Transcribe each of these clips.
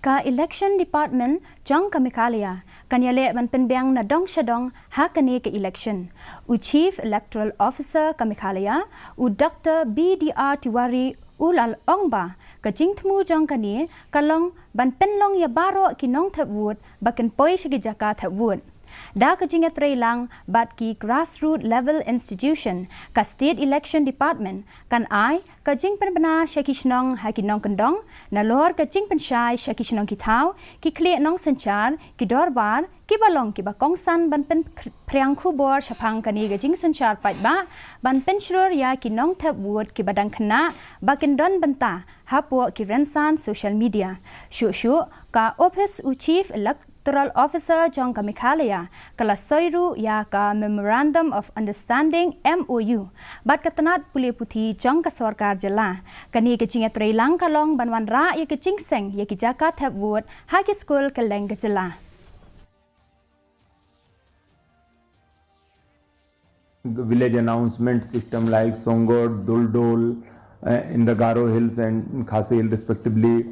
Ka election department jong ka Meghalaya kanyale ban penbiang na dong shadong hakani ke election u chief electoral officer ka Meghalaya u Dr. BDR Tiwari ulal ongba ka jingthmu jong kani kalong ban penlong ya Baroh ki Nongthep wood baken poi shigi jaka Thep wood da ka jinga trailang bat ki grassroots level institution ka state election department kan ai ka jing penbana shakishnong hakinong kendong na lor ka jing penshai shakishnong ki thau ki kle nong sanchar ki dorbar ki balong ki bakong san ban pen priang khu bor shapang kani ga jing sanchar pai ba ban pen shror ya ki Nongthep wood ki badang khna bakin don banta hapo ki rensan social media shu ka office u chief electoral officer jong ka Meghalaya kala soiru ya ka memorandum of understanding MOU bat katanat puli puthi jong ka sarkar jela kani ke jinga trailang kalong banwan ra ya ke jingseng ya ki jaka Thep wood ha ki school ka leng jela village announcement system like Songod, Duldol in the Baroh hills and KHASI hill respectively.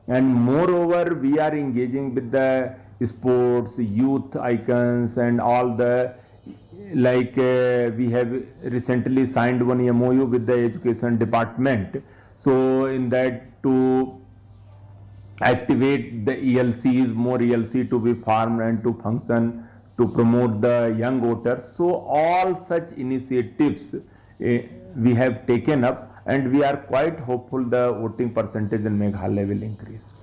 And moreover, we are engaging with the sports, youth icons and all the we have recently signed one MOU with the education department. So in that to activate the ELCs, more ELC to be formed and to function to promote the young voters. So all such initiatives we have taken up and we are quite hopeful the voting percentage in Meghalaya will increase.